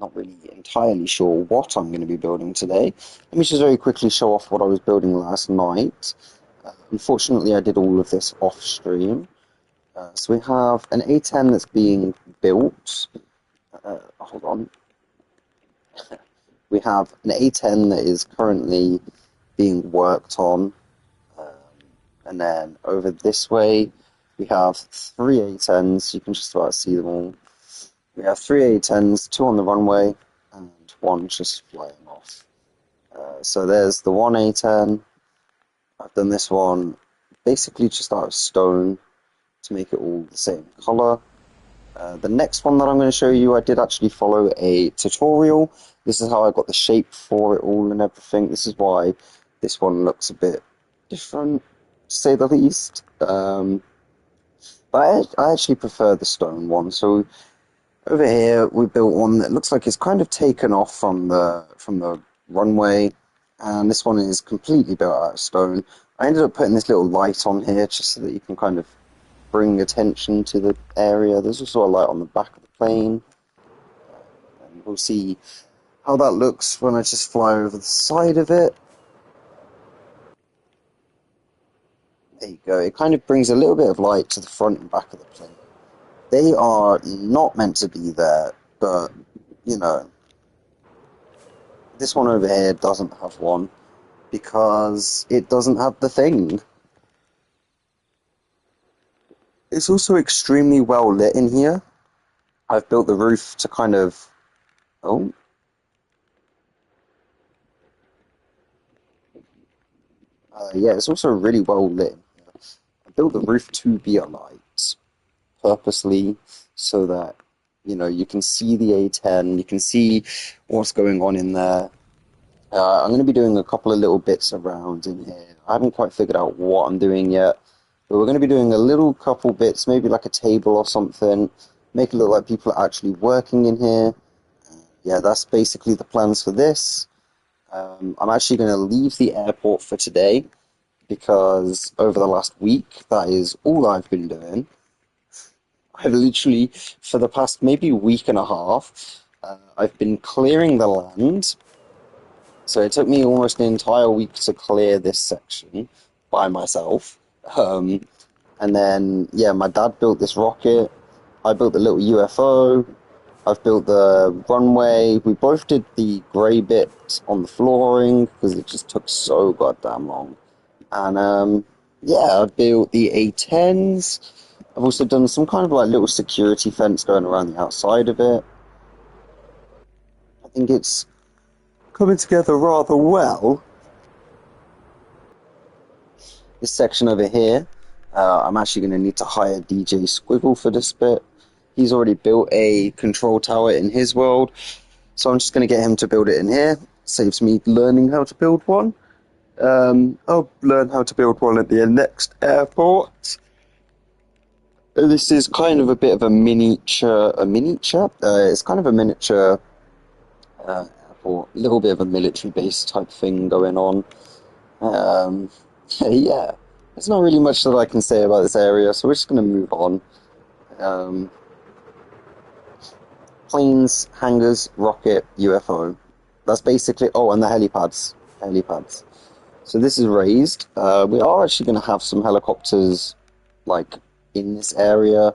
not really entirely sure what I'm going to be building today. Let me just very quickly show off what I was building last night. Unfortunately, I did all of this off stream. So we have an A10 that's being built. Hold on. We have an A10 that is currently being worked on. And then over this way, we have three A10s. You can just about see them all. We have three A10s, two on the runway, and one just flying off. So there's the one A10. I've done this one basically just out of stone to make it all the same color. The next one that I'm going to show you, I did actually follow a tutorial. This is how I got the shape for it all and everything. This is why this one looks a bit different, to say the least. But I actually prefer the stone one. So over here we built one that looks like it's kind of taken off from the runway, and this one is completely built out of stone. I ended up putting this little light on here just so that you can kind of bring attention to the area. There's also a light on the back of the plane. And we'll see how that looks when I just fly over the side of it. There you go. It kind of brings a little bit of light to the front and back of the plane. They are not meant to be there, but, you know, this one over here doesn't have one because it doesn't have the thing. It's also extremely well lit in here. I've built the roof to kind of... Oh. Yeah, it's also really well lit. I built the roof to be a light, purposely, so that, you know, you can see the A10, you can see what's going on in there. I'm going to be doing a couple of little bits around in here. I haven't quite figured out what I'm doing yet. But we're going to be doing a little couple bits, maybe like a table or something, make it look like people are actually working in here. Yeah, that's basically the plans for this. I'm actually going to leave the airport for today because over the last week, that is all I've been doing. I've literally, for the past maybe week and a half, I've been clearing the land. So it took me almost an entire week to clear this section by myself. And then, yeah, my dad built this rocket. I built the little UFO. I've built the runway. We both did the grey bit on the flooring because it just took so goddamn long. And, yeah, I've built the A10s. I've also done some kind of like little security fence going around the outside of it. I think it's coming together rather well. This section over here, I'm actually going to need to hire DJ Squiggle for this bit. He's already built a control tower in his world, so I'm just going to get him to build it in here. Saves me learning how to build one. I'll learn how to build one at the next airport. This is kind of a bit of a miniature. It's kind of a miniature airport, a little bit of a military base type thing going on. Yeah, there's not really much that I can say about this area, so we're just going to move on. Planes, hangars, rocket, UFO. That's basically... Oh, and the helipads. So this is raised. We are actually going to have some helicopters, like, in this area.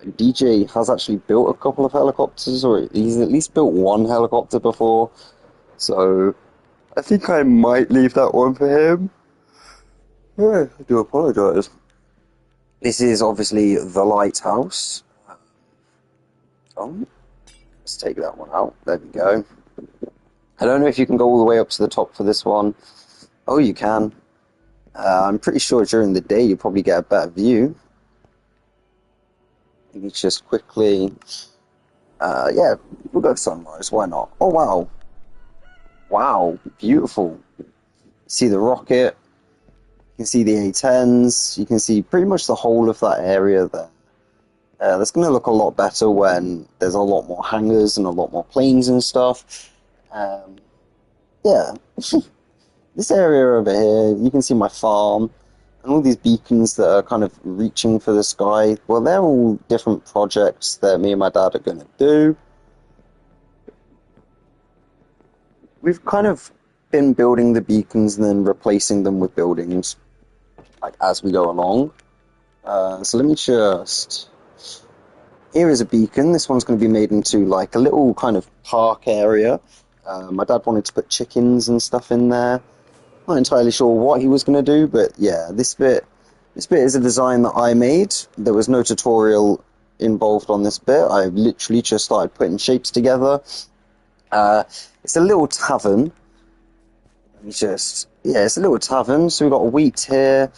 DJ has actually built a couple of helicopters, or he's at least built one helicopter before. So I think I might leave that one for him. I do apologise. This is obviously the lighthouse. Oh, let's take that one out. There we go. I don't know if you can go all the way up to the top for this one. Oh, you can. I'm pretty sure during the day you probably get a better view. Let me just quickly... yeah, we'll go sunrise. Why not? Oh, wow. Wow, beautiful. See the rocket. You can see the A10s. You can see pretty much the whole of that area there. That's going to look a lot better when there's a lot more hangars and a lot more planes and stuff. Yeah. This area over here, you can see my farm and all these beacons that are kind of reaching for the sky. Well, they're all different projects that me and my dad are going to do. we've kind of been building the beacons and then replacing them with buildings like as we go along. So let me just. Here is a beacon. This one's going to be made into like a little kind of park area. My dad wanted to put chickens and stuff in there. Not entirely sure what he was going to do, but yeah, this bit is a design that I made. There was no tutorial involved on this bit. I literally just started putting shapes together. It's a little tavern. It's a little tavern. So we've got wheat here.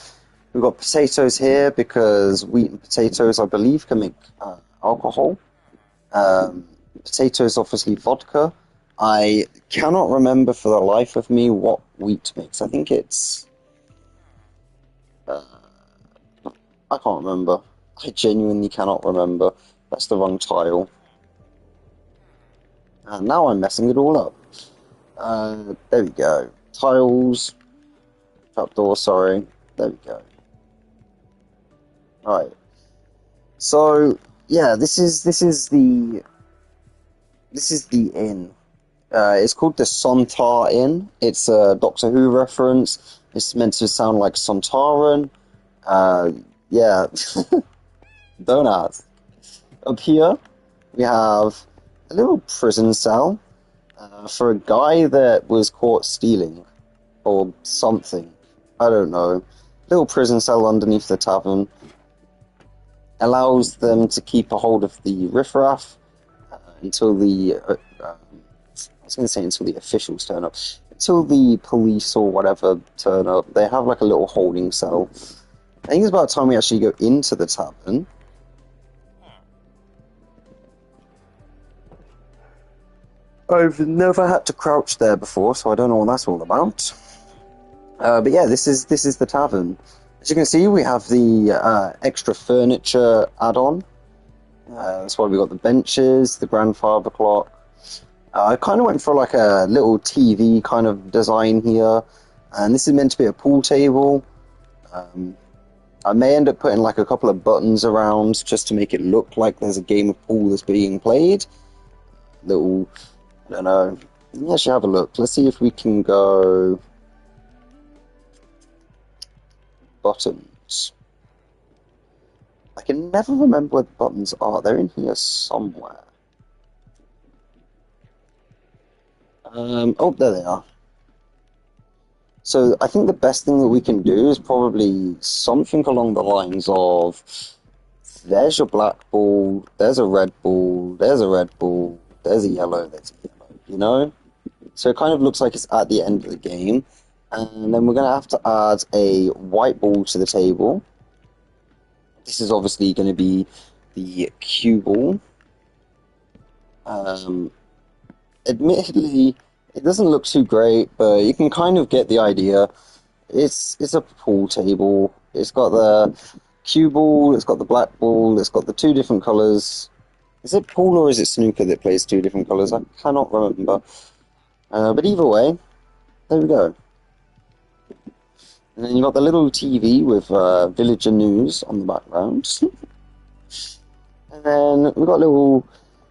We've got potatoes here because wheat and potatoes, I believe, can make alcohol. Potatoes, obviously, vodka. I cannot remember for the life of me what wheat makes. I think it's... I can't remember. I genuinely cannot remember. That's the wrong tile. And now I'm messing it all up. There we go. Tiles. Trapdoor, sorry. There we go. Right. So, yeah, this is the inn. It's called the Sontar Inn. It's a Doctor Who reference. It's meant to sound like Sontaran. Yeah, don't ask. Up here, we have a little prison cell for a guy that was caught stealing or something. I don't know. Little prison cell underneath the tavern. Allows them to keep a hold of the riffraff until the until the officials turn up. Until the police or whatever turn up. They have like a little holding cell. I think it's about time we actually go into the tavern. I've never had to crouch there before, so I don't know what that's all about. But yeah, this is the tavern. As you can see, we have the extra furniture add-on. That's why we got the benches, the grandfather clock. I kind of went for like a little TV kind of design here, and this is meant to be a pool table. I may end up putting like a couple of buttons around just to make it look like there's a game of pool that's being played. I don't know. Let's have a look. Let's see if we can go buttons. I can never remember where the buttons are. They're in here somewhere. Oh, there they are. So I think the best thing that we can do is probably something along the lines of, there's your black ball, there's a red ball, there's a red ball, there's a yellow, there's a yellow, you know? So it kind of looks like it's at the end of the game. And then we're going to have to add a white ball to the table. This is obviously going to be the cue ball. Admittedly, it doesn't look too great, but you can kind of get the idea. It's a pool table. It's got the cue ball, it's got the black ball, it's got the two different colours. Is it pool or is it snooker that plays two different colours? I cannot remember. But either way, there we go. And then you've got the little TV with villager news on the background. And then we've got little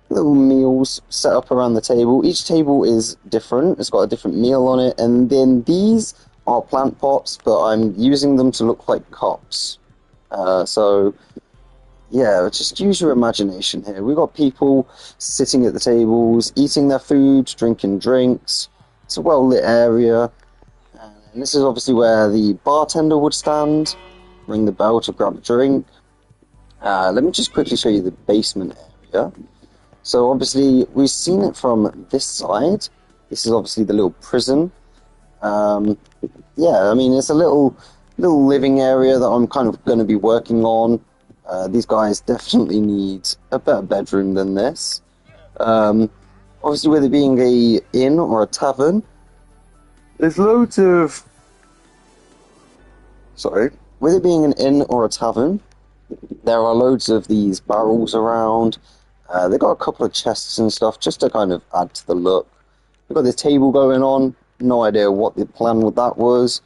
meals set up around the table. Each table is different. It's got a different meal on it. And then these are plant pots, but I'm using them to look like cups. So, yeah, just use your imagination here. We've got people sitting at the tables, eating their food, drinking drinks. It's a well-lit area. And this is obviously where the bartender would stand, ring the bell to grab a drink. Let me just quickly show you the basement area. So obviously we've seen it from this side. This is obviously the little prison. Yeah, I mean it's a little living area that I'm kind of going to be working on. These guys definitely need a better bedroom than this. Obviously with it being a inn or a tavern, there's loads of... Sorry. With it being an inn or a tavern, there are loads of these barrels around. They've got a couple of chests and stuff just to kind of add to the look. We've got this table going on. No idea what the plan with that was.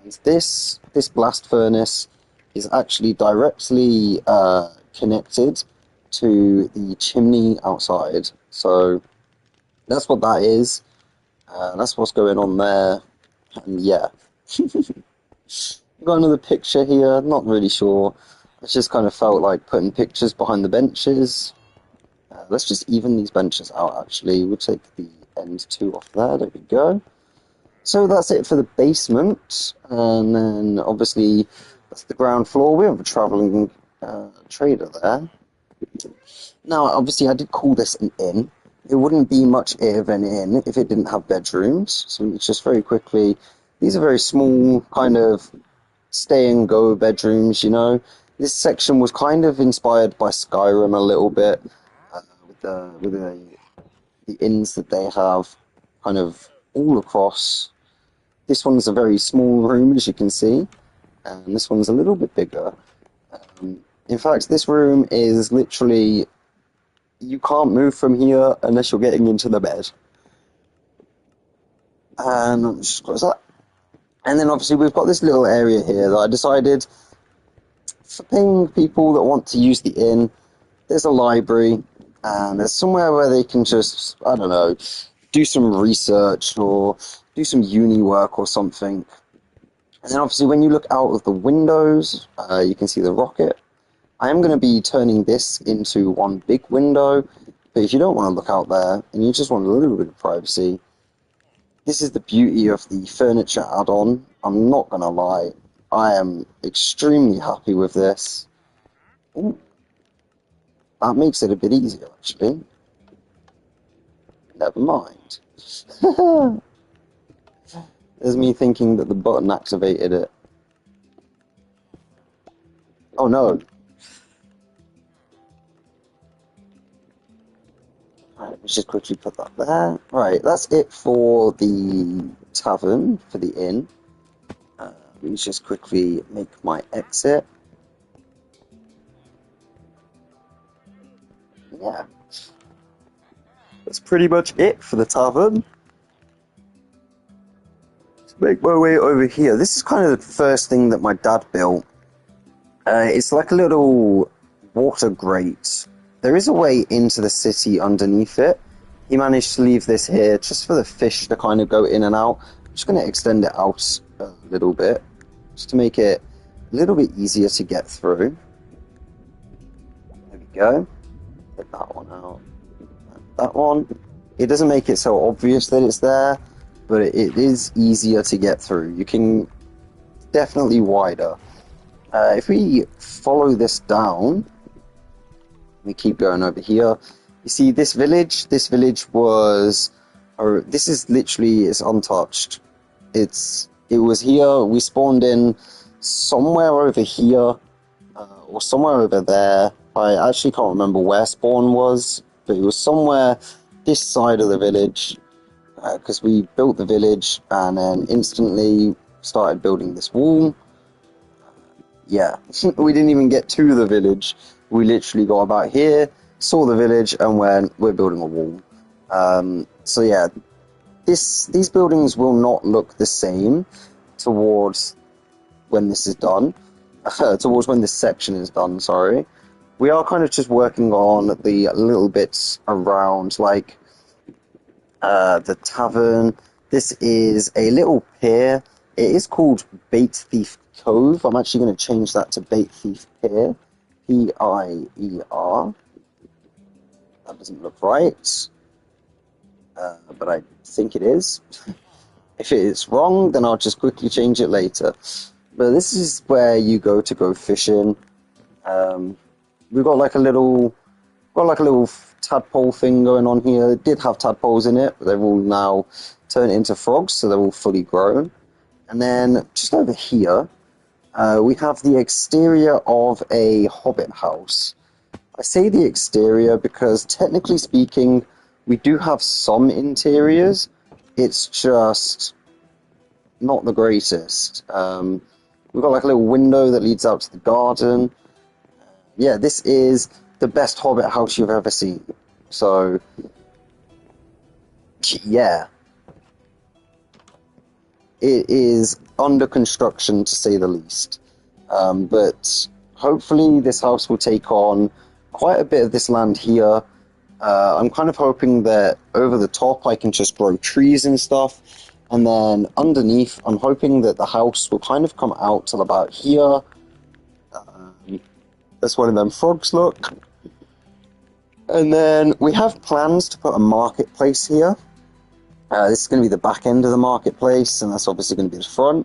And this blast furnace is actually directly connected to the chimney outside. So that's what that is. That's what's going on there. And yeah. Got another picture here, not really sure. I just kind of felt like putting pictures behind the benches. Let's just even these benches out actually. We'll take the end two off there, there we go. So that's it for the basement, and then obviously that's the ground floor. We have a travelling trader there. Now, obviously, I did call this an inn. It wouldn't be much of an inn if it didn't have bedrooms. So it's just very quickly, these are very small, kind of stay and go bedrooms, you know. This section was kind of inspired by Skyrim a little bit, with the inns that they have kind of all across. This one's a very small room, as you can see, and this one's a little bit bigger. In fact, this room is literally, you can't move from here unless you're getting into the bed. And just close that. And then obviously we've got this little area here that I decided for paying people that want to use the inn. There's a library, and there's somewhere where they can just, I don't know, do some research or do some uni work or something. And then obviously when you look out of the windows, you can see the rocket. I am going to be turning this into one big window, but if you don't want to look out there and you just want a little bit of privacy, this is the beauty of the furniture add-on. I'm not going to lie, I am extremely happy with this. Ooh, that makes it a bit easier, actually. Never mind. There's me thinking that the button activated it. Oh no. Right, let's just quickly put that there. Right, that's it for the tavern, for the inn. Let me just quickly make my exit. Yeah. That's pretty much it for the tavern. Let's make my way over here. This is kind of the first thing that my dad built. It's like a little water grate. There is a way into the city underneath it. He managed to leave this here just for the fish to kind of go in and out. I'm just going to extend it out a little bit, just to make it a little bit easier to get through. There we go. Get that one out. That one. It doesn't make it so obvious that it's there, but it is easier to get through. You can definitely wider. If we follow this down, we keep going over here. You see this village? This village was, or this is literally, it's untouched. It was here. We spawned in somewhere over here, or somewhere over there. I actually can't remember where spawn was, but it was somewhere this side of the village, because we built the village and then instantly started building this wall. Yeah, we didn't even get to the village. We literally got about here, saw the village, and we're building a wall. So yeah, these buildings will not look the same towards when this is done. Towards when this section is done, sorry. We are kind of just working on the little bits around, like the tavern. This is a little pier. It is called Bait Thief Cove. I'm actually going to change that to Bait Thief Pier. P-I-E-R. That doesn't look right. But I think it is. If it is wrong, then I'll just quickly change it later. But this is where you go to go fishing. We've got like a little tadpole thing going on here. It did have tadpoles in it, but they've all now turned into frogs, so they're all fully grown. And then just over here, we have the exterior of a hobbit house. I say the exterior because technically speaking, we do have some interiors. It's just not the greatest. We've got like a little window that leads out to the garden. Yeah, this is the best hobbit house you've ever seen. So, yeah. It is under construction, to say the least. But hopefully this house will take on quite a bit of this land here. I'm kind of hoping that over the top I can just grow trees and stuff. And then underneath, I'm hoping that the house will kind of come out till about here. That's one of them frogs, look. And then we have plans to put a marketplace here. This is going to be the back end of the marketplace, and that's obviously going to be the front.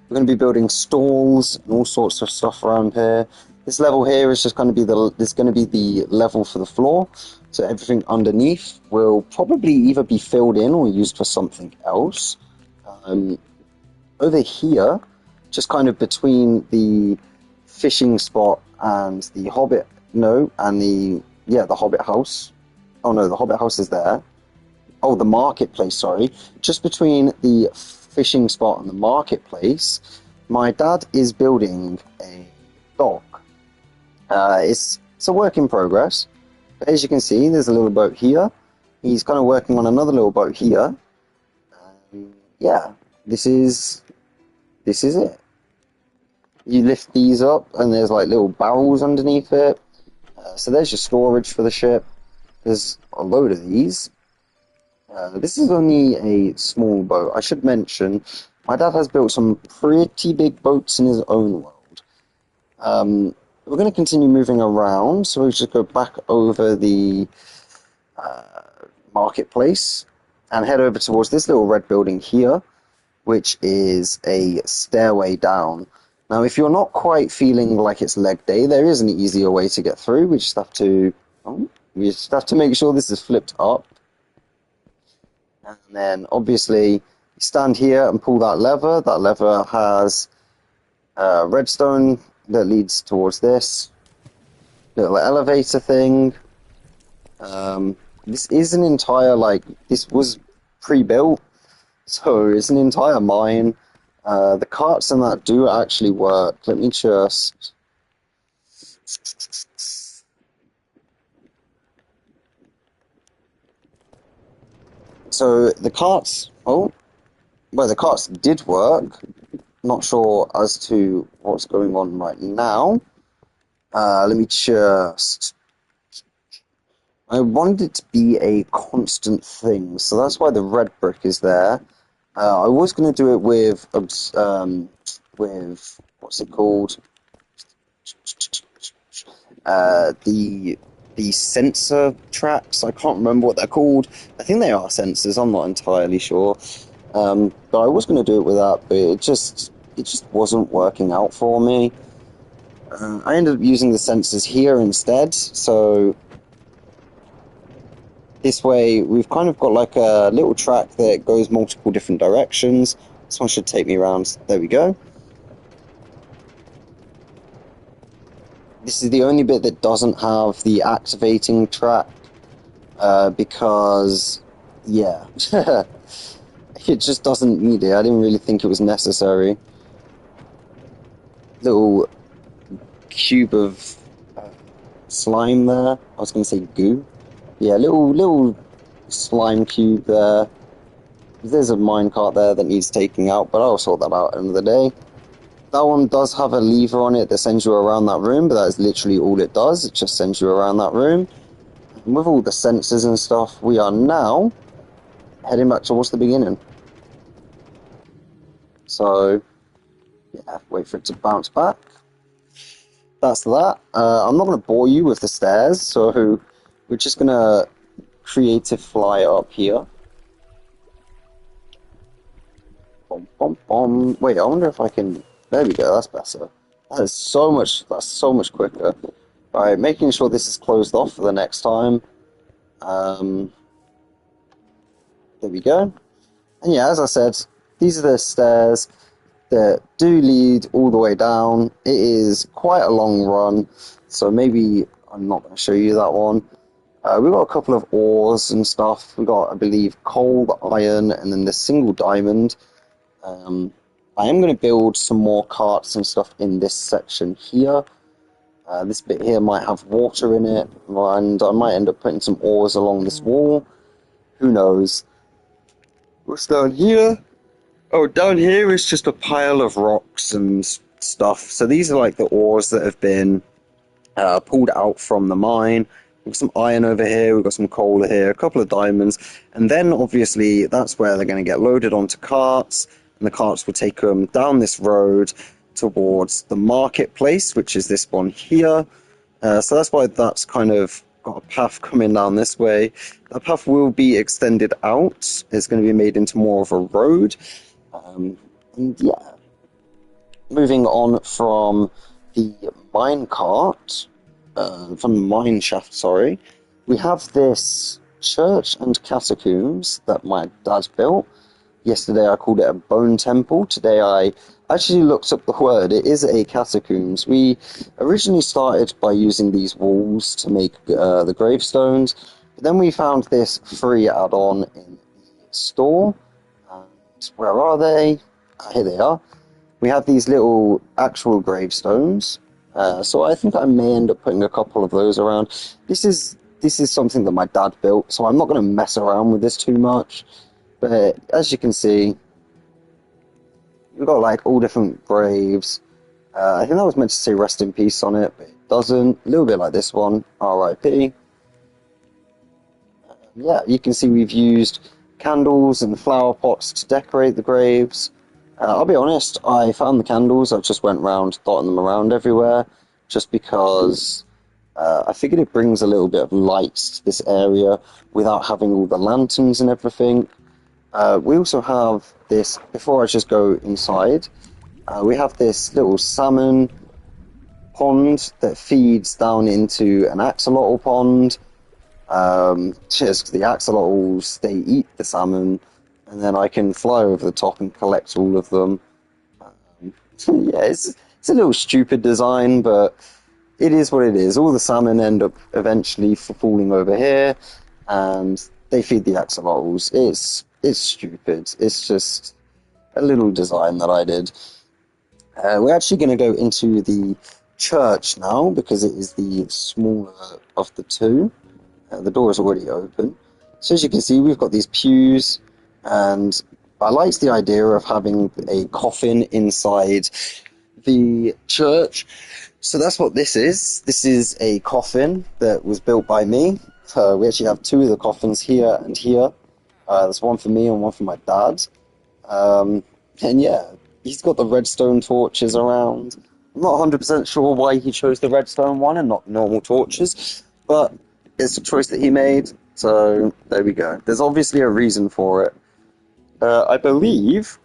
We're going to be building stalls and all sorts of stuff around here. This level here is just going to be the level for the floor. So everything underneath will probably either be filled in or used for something else. Over here, just kind of between the fishing spot and the Hobbit, the Hobbit house. Oh no, the Hobbit house is there. Oh, the marketplace, sorry. Just between the fishing spot and the marketplace, my dad is building a dock. It's a work in progress. But as you can see, there's a little boat here. He's kind of working on another little boat here. Yeah, this is it. You lift these up, and there's like little barrels underneath it. So there's your storage for the ship. There's a load of these. This is only a small boat. I should mention, my dad has built some pretty big boats in his own world. We're going to continue moving around, so we'll just go back over the marketplace and head over towards this little red building here, which is a stairway down. Now, if you're not quite feeling like it's leg day, there is an easier way to get through. We just have to make sure this is flipped up. And then, obviously, you stand here and pull that lever. That lever has redstone that leads towards this little elevator thing. This is an entire, this was pre-built, so it's an entire mine. The carts and that do actually work. Let me just... So the carts, the carts did work. Not sure as to what's going on right now. Let me just... I wanted it to be a constant thing, so that's why the red brick is there. I was going to do it with what's it called? The sensor tracks. I can't remember what they're called. I think they are sensors. I'm not entirely sure. But I was going to do it with that, but it just wasn't working out for me. I ended up using the sensors here instead. So this way, we've kind of got like a little track that goes multiple different directions. This one should take me around. There we go. This is the only bit that doesn't have the activating track, because, yeah, it just doesn't need it. I didn't really think it was necessary. Little cube of slime there. I was going to say goo. Yeah, little slime cube there. There's a minecart there that needs taking out, but I'll sort that out another day. That one does have a lever on it that sends you around that room, but that is literally all it does. It just sends you around that room. And with all the sensors and stuff, we are now heading back towards the beginning. So, yeah, wait for it to bounce back. That's that. I'm not going to bore you with the stairs, so we're just going to creative fly up here. Bom, bom, bom. Wait, I wonder if I can... There we go, that's better. That's so much quicker. Alright, making sure this is closed off for the next time. There we go. And yeah, as I said, these are the stairs that do lead all the way down. It is quite a long run, so maybe I'm not going to show you that one. We've got a couple of ores and stuff. We've got, I believe, coal, iron, and then the single diamond. I am going to build some more carts and stuff in this section here. This bit here might have water in it, and I might end up putting some ores along this wall. Who knows? What's down here? Oh, down here is just a pile of rocks and stuff. So these are like the ores that have been pulled out from the mine. We've got some iron over here, we've got some coal here, a couple of diamonds, and then obviously that's where they're going to get loaded onto carts, and the carts will take them down this road towards the marketplace, which is this one here. So that's why that's kind of got a path coming down this way. That path will be extended out. It's going to be made into more of a road. And yeah, moving on from the mine cart, from the mine shaft, sorry, we have this church and catacombs that my dad built. Yesterday I called it a bone temple. Today I actually looked up the word. It is a catacombs. We originally started by using these walls to make the gravestones, but then we found this free add-on in the store. And where are they? Here they are. We have these little actual gravestones. So I think I may end up putting a couple of those around. This is something that my dad built, so I'm not going to mess around with this too much. But as you can see, we've got like all different graves. I think that was meant to say rest in peace on it, but it doesn't. A little bit like this one, R.I.P. Yeah, you can see we've used candles and flower pots to decorate the graves. I'll be honest, I found the candles, I just went around dotting them around everywhere, just because I figured it brings a little bit of light to this area without having all the lanterns and everything. We also have this, before I just go inside, we have this little salmon pond that feeds down into an axolotl pond. Just the axolotls, they eat the salmon, and then I can fly over the top and collect all of them. Yeah, it's a little stupid design, but it is what it is. All the salmon end up eventually falling over here, and they feed the axolotls. It's stupid. It's just a little design that I did. We're actually going to go into the church now, because it is the smaller of the two. The door is already open. So as you can see, we've got these pews, and I liked the idea of having a coffin inside the church. So that's what this is. This is a coffin that was built by me. We actually have two of the coffins here and here. There's one for me and one for my dad. And yeah, he's got the redstone torches around. I'm not 100% sure why he chose the redstone one and not normal torches, but it's a choice that he made, so there we go. There's obviously a reason for it. I believe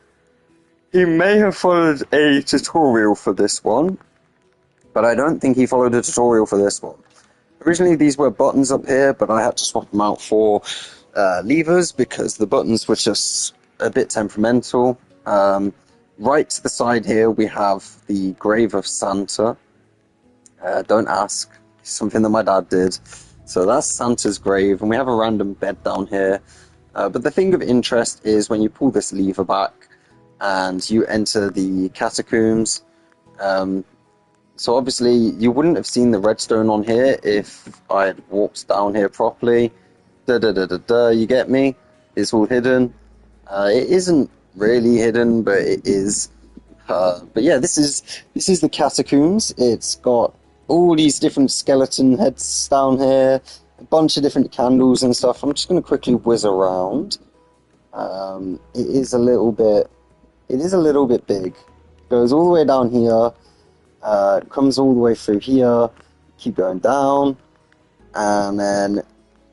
he may have followed a tutorial for this one, but I don't think he followed a tutorial for this one. Originally these were buttons up here, but I had to swap them out for levers because the buttons were just a bit temperamental. Right to the side here we have the grave of Santa. Don't ask, it's something that my dad did. So that's Santa's grave, and we have a random bed down here. But the thing of interest is when you pull this lever back and you enter the catacombs. So obviously you wouldn't have seen the redstone on here if I had walked down here properly. You get me? It's all hidden. It isn't really hidden, but it is. But yeah, this is the catacombs. It's got all these different skeleton heads down here, a bunch of different candles and stuff. I'm just going to quickly whiz around. It is a little bit big. It goes all the way down here, comes all the way through here, keep going down, and then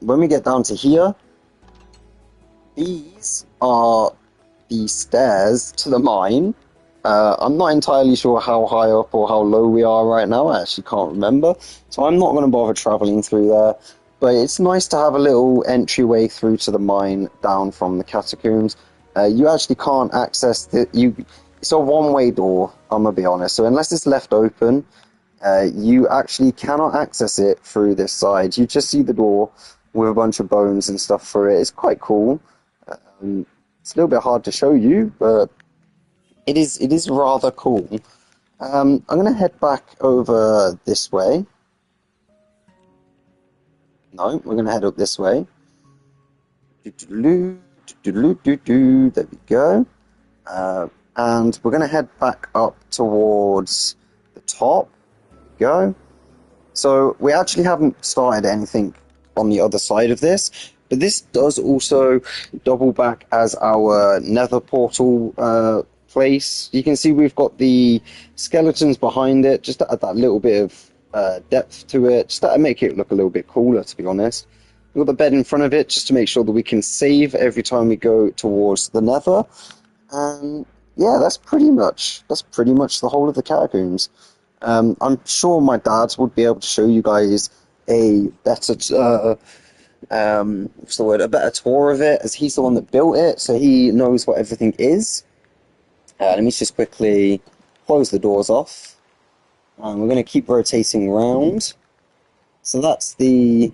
when we get down to here, these are the stairs to the mine. I'm not entirely sure how high up or how low we are right now. I actually can't remember. So I'm not going to bother traveling through there. But it's nice to have a little entryway through to the mine down from the catacombs. You actually can't access it's a one-way door, I'm going to be honest. So unless it's left open, you actually cannot access it through this side. You just see the door with a bunch of bones and stuff for it. It's quite cool. It's a little bit hard to show you, but it is rather cool. I'm going to head back over this way. No, we're going to head up this way. There we go. And we're going to head back up towards the top. There we go. So we actually haven't started anything on the other side of this, but this does also double back as our nether portal place. You can see we've got the skeletons behind it, just to add that little bit of depth to it, just to make it look a little bit cooler, to be honest. We've got the bed in front of it, just to make sure that we can save every time we go towards the nether. And yeah, that's pretty much the whole of the catacombs. I'm sure my dad would be able to show you guys a better what's the word? A better tour of it, as he's the one that built it, so he knows what everything is. Let me just quickly close the doors off, and we're going to keep rotating around. So that's the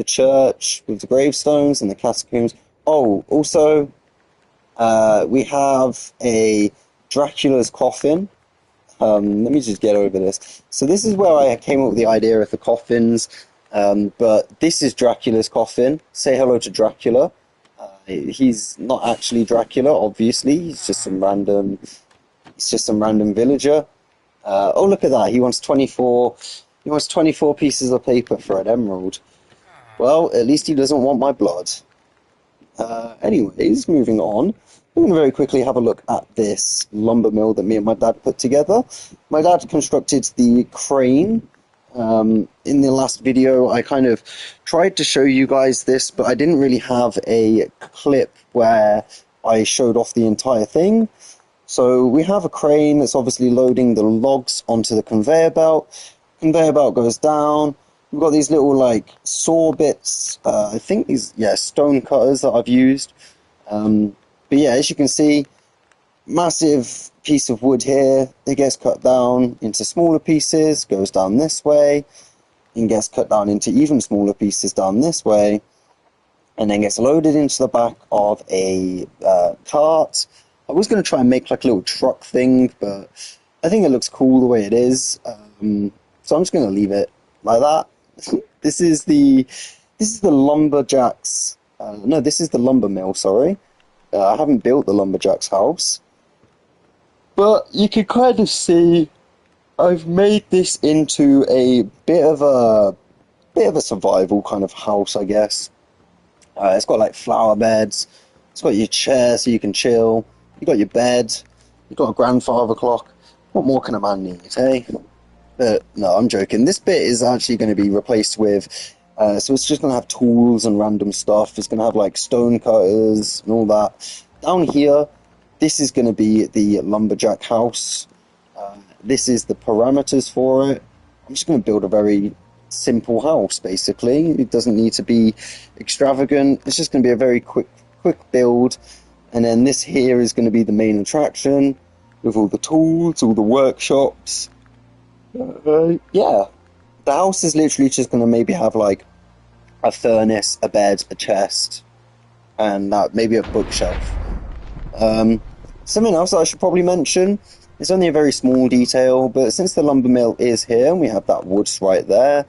church with the gravestones and the catacombs. Oh, also, we have a Dracula's coffin. Let me just get over this. So this is where I came up with the idea of the coffins. But this is Dracula's coffin. Say hello to Dracula. He's not actually Dracula, obviously. He's just some random villager. Oh, look at that. He wants 24 pieces of paper for an emerald. Well, at least he doesn't want my blood. Anyways, moving on. I'm going to very quickly have a look at this lumber mill that me and my dad put together. My dad constructed the crane. In the last video, I kind of tried to show you guys this, but I didn't really have a clip where I showed off the entire thing. So we have a crane that's obviously loading the logs onto the conveyor belt. Conveyor belt goes down. We've got these little like saw bits. I think these, stone cutters that I've used. But yeah, as you can see, massive piece of wood here. It gets cut down into smaller pieces, goes down this way, and gets cut down into even smaller pieces down this way, and then gets loaded into the back of a cart. I was going to try and make like a little truck thing, but I think it looks cool the way it is. So I'm just going to leave it like that. This is the lumberjacks. No, this is the lumber mill. Sorry, I haven't built the lumberjacks' house, but you can kind of see I've made this into a bit of a survival kind of house, I guess. It's got like flower beds. It's got your chair so you can chill. You got your bed. You got a grandfather clock. What more can a man need, eh? But no, I'm joking. This bit is actually going to be replaced with, so it's just going to have tools and random stuff. It's going to have like stone cutters and all that. Down here, this is going to be the lumberjack house. This is the parameters for it. I'm just going to build a very simple house, basically. It doesn't need to be extravagant. It's just going to be a very quick build. And then this here is going to be the main attraction with all the tools, all the workshops. Yeah, the house is literally just going to maybe have like a furnace, a bed, a chest, and maybe a bookshelf. Something else that I should probably mention, it's only a very small detail, but since the lumber mill is here and we have that wood right there,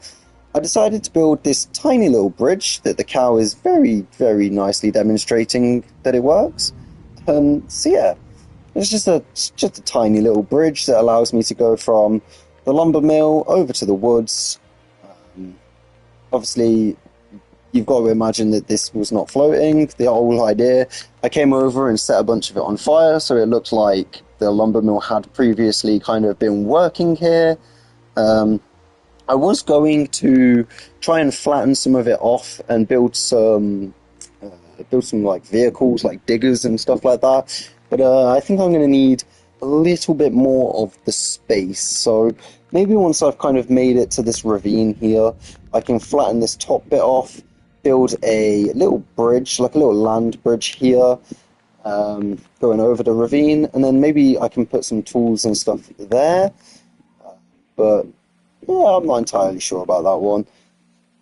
I decided to build this tiny little bridge that the cow is very, very nicely demonstrating that it works. So yeah, it's just a tiny little bridge that allows me to go from the lumber mill over to the woods. Obviously, you've got to imagine that this was not floating. The whole idea, I came over and set a bunch of it on fire, so it looked like the lumber mill had previously kind of been working here. I was going to try and flatten some of it off and build some like vehicles, like diggers and stuff like that. But I think I'm going to need a little bit more of the space. So maybe once I've kind of made it to this ravine here, I can flatten this top bit off, build a little bridge, like a little land bridge here, going over the ravine, and then maybe I can put some tools and stuff there. But yeah, I'm not entirely sure about that one.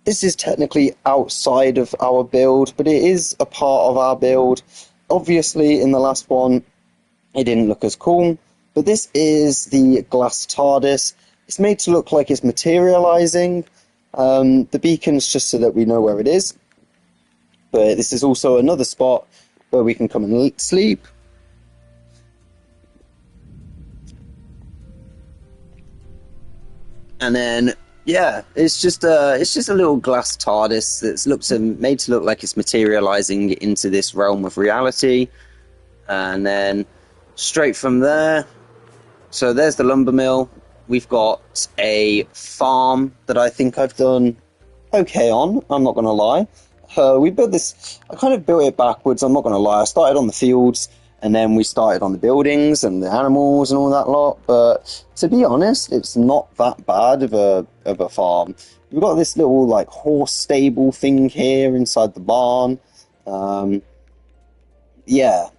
This is technically outside of our build, but it is a part of our build. Obviously, in the last one, it didn't look as cool, but this is the glass TARDIS. It's made to look like it's materializing. The beacon's just so that we know where it is. But this is also another spot where we can come and sleep. And then Yeah, it's just a little glass TARDIS that's made to look like it's materializing into this realm of reality, and then straight from there. So there's the lumber mill. We've got a farm that I think I've done okay on. I'm not gonna lie. We built this. I kind of built it backwards. I'm not gonna lie. I started on the fields, and then we started on the buildings and the animals and all that lot. But to be honest, it's not that bad of a farm. We've got this little like horse stable thing here inside the barn. Um, yeah.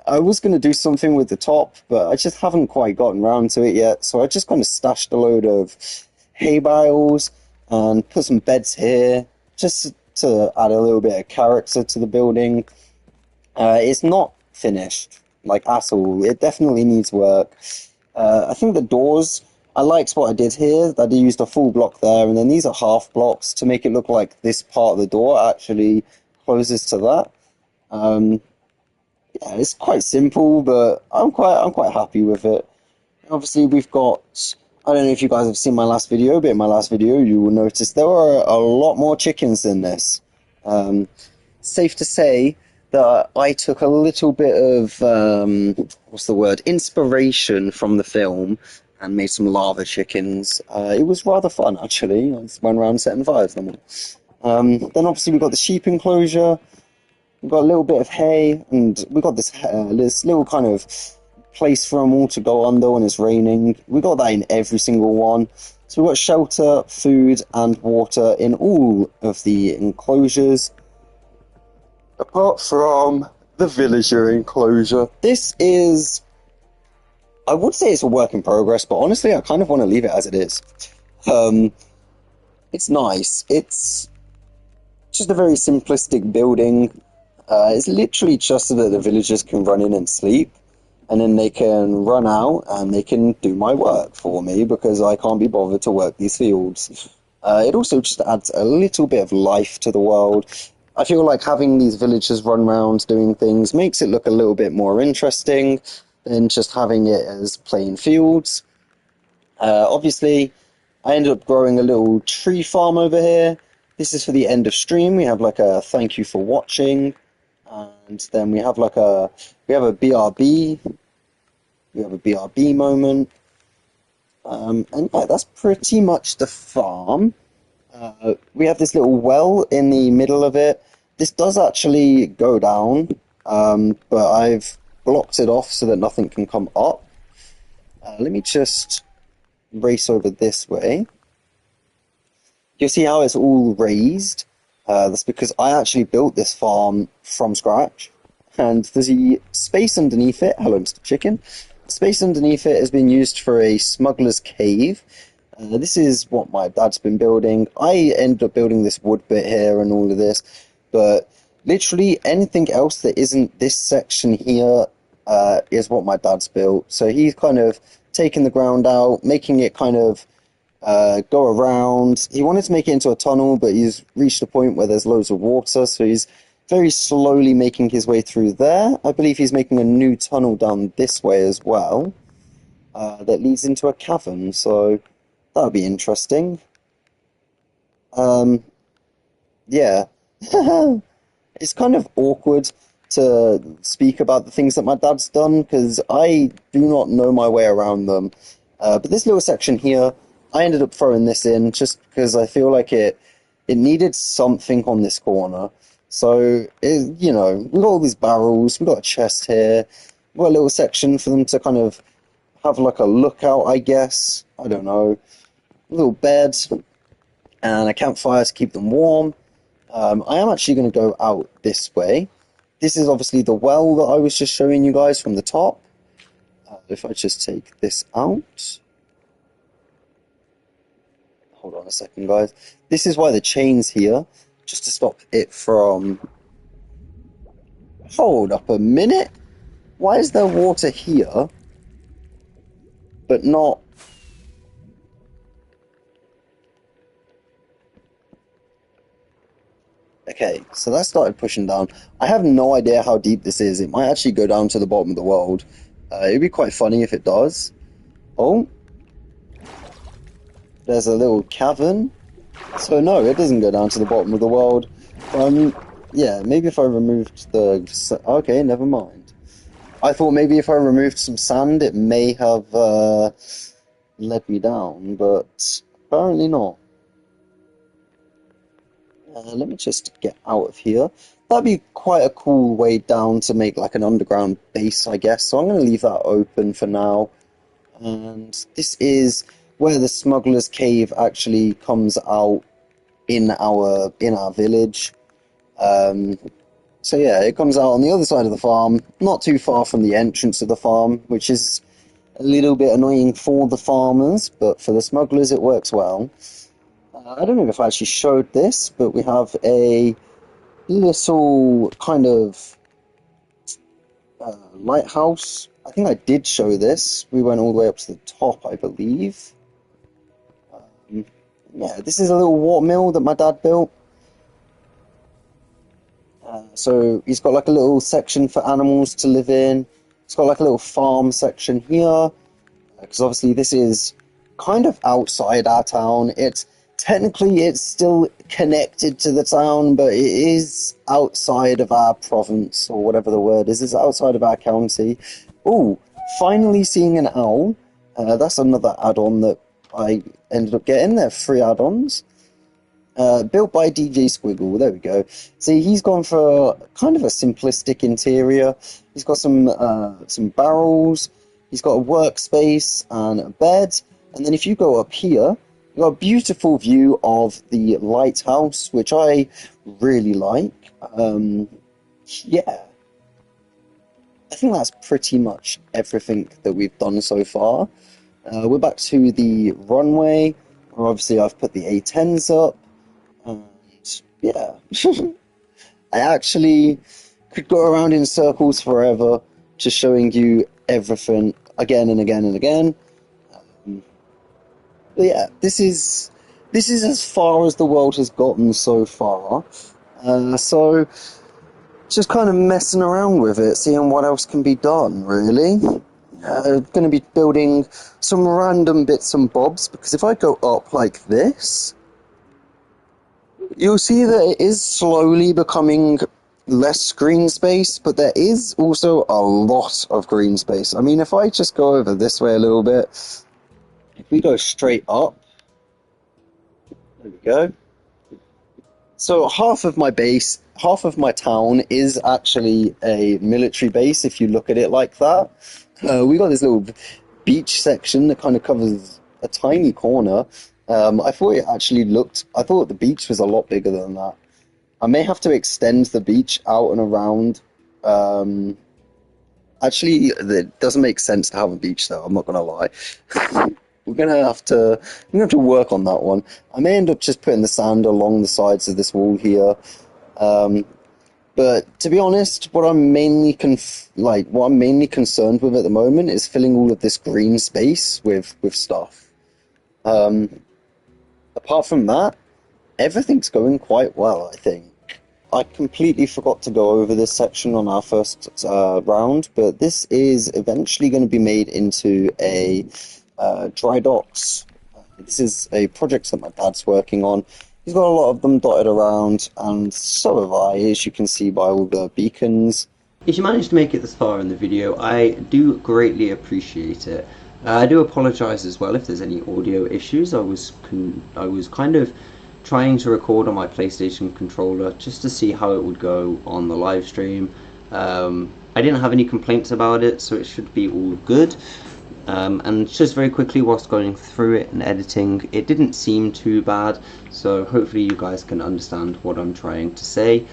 I was going to do something with the top, but I just haven't quite gotten around to it yet. So I just kind of stashed a load of hay bales and put some beds here just to add a little bit of character to the building. It's not finished, like at all. It definitely needs work. I think the doors, I liked what I did here, that I used a full block there, and then these are half blocks to make it look like this part of the door actually closes to that. Um, yeah, it's quite simple, but I'm quite happy with it. Obviously, we've got. I don't know if you guys have seen my last video, but in my last video, you will notice there were a lot more chickens than this. Um, Safe to say that I took a little bit of what's the word, inspiration from the film and made some lava chickens. It was rather fun actually. I just went around setting fires to them. Then obviously we've got the sheep enclosure. We've got a little bit of hay, and we've got this little kind of place for them all to go under when it's raining. We've got that in every single one. So we've got shelter, food, and water in all of the enclosures, apart from the villager enclosure. This is, I would say it's a work in progress, but honestly, I kind of want to leave it as it is. Um, it's nice. It's just a very simplistic building. It's literally just so that the villagers can run in and sleep, and then they can run out and they can do my work for me because I can't be bothered to work these fields. It also just adds a little bit of life to the world. I feel like having these villagers run around doing things makes it look a little bit more interesting than just having it as plain fields. Obviously, I ended up growing a little tree farm over here. This is for the end of stream. We have like a thank you for watching. And then we have we have a BRB, we have a BRB moment, and yeah, that's pretty much the farm. We have this little well in the middle of it. This does actually go down, but I've blocked it off so that nothing can come up. Let me just race over this way. You'll see how it's all raised. That's because I actually built this farm from scratch, and there's a space underneath it. Hello, Mr. Chicken. The space underneath it has been used for a smuggler's cave. This is what my dad's been building. I ended up building this wood bit here and all of this, but literally anything else that isn't this section here is what my dad's built. So he's kind of taken the ground out, making it kind of go around. He wanted to make it into a tunnel, but he's reached a point where there's loads of water, so he's very slowly making his way through there. I believe he's making a new tunnel down this way as well, that leads into a cavern, so that'll be interesting. Yeah. It's kind of awkward to speak about the things that my dad's done, because I do not know my way around them. But this little section here, I ended up throwing this in just because I feel like it needed something on this corner. So, you know, we've got all these barrels, we've got a chest here, we've got a little section for them to kind of have like a lookout, I guess. I don't know. A little bed and a campfire to keep them warm. I am actually going to go out this way. This is obviously the well that I was just showing you guys from the top. If I just take this out. Hold on a second, guys. This is why the chain's here, just to stop it from... Hold up a minute. Why is there water here, but not... Okay, so that started pushing down. I have no idea how deep this is. It might actually go down to the bottom of the world. It'd be quite funny if it does. Oh. there's a little cavern. So no, it doesn't go down to the bottom of the world. Yeah, maybe if I removed the... Okay, never mind. I thought maybe if I removed some sand, it may have led me down, but apparently not. Let me just get out of here. That'd be quite a cool way down to make like an underground base, I guess. So I'm going to leave that open for now. And this is where the smuggler's cave actually comes out in our village. So yeah, it comes out on the other side of the farm, not too far from the entrance of the farm, which is a little bit annoying for the farmers, but for the smugglers it works well. I don't know if I actually showed this, but we have a little kind of lighthouse. I think I did show this. We went all the way up to the top, I believe. Yeah, this is a little water mill that my dad built. So he's got like a little section for animals to live in. He's got like a little farm section here. Because obviously this is kind of outside our town. Technically it's still connected to the town, but it is outside of our province, or whatever the word is. It's outside of our county. Ooh, finally seeing an owl. That's another add-on that I ended up getting. There are 3 add-ons. Built by DJ Squiggle, there we go. See, he's gone for kind of a simplistic interior. He's got some barrels, he's got a workspace and a bed, and then if you go up here, you've got a beautiful view of the lighthouse, which I really like. Yeah. I think that's pretty much everything that we've done so far. We're back to the runway, where obviously I've put the A10s up. And yeah, I actually could go around in circles forever, just showing you everything again and again and again. But yeah, this is as far as the world has gotten so far. So just kind of messing around with it, seeing what else can be done, really. Going to be building some random bits and bobs, because if I go up like this, you'll see that it is slowly becoming less green space, but there is also a lot of green space. I mean, if I just go over this way a little bit, if we go straight up, there we go. So half of my base, half of my town is actually a military base, if you look at it like that. We got this little beach section that kind of covers a tiny corner. I thought the beach was a lot bigger than that. I may have to extend the beach out and around. Actually, it doesn't make sense to have a beach though, I'm not gonna lie. We're gonna have to work on that one. I may end up just putting the sand along the sides of this wall here. But to be honest, what I'm mainly concerned with at the moment is filling all of this green space with stuff. Apart from that, everything's going quite well, I think. I completely forgot to go over this section on our first round, but this is eventually going to be made into a dry docks. This is a project that my dad's working on. He's got a lot of them dotted around, and so have I, as you can see by all the beacons. If you managed to make it this far in the video, I do greatly appreciate it. I do apologise as well if there's any audio issues. I was kind of trying to record on my PlayStation controller just to see how it would go on the live stream. I didn't have any complaints about it, so it should be all good. And just very quickly, whilst going through it and editing, it didn't seem too bad, so hopefully you guys can understand what I'm trying to say.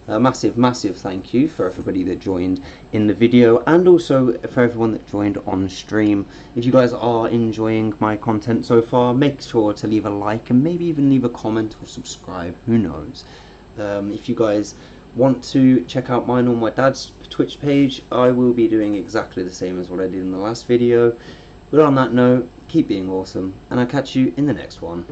A massive thank you for everybody that joined in the video, and also for everyone that joined on stream. If you guys are enjoying my content so far, make sure to leave a like and maybe even leave a comment or subscribe, who knows. If you guys want to check out mine or my dad's Twitch page, I will be doing exactly the same as what I did in the last video. But on that note, keep being awesome, and I'll catch you in the next one.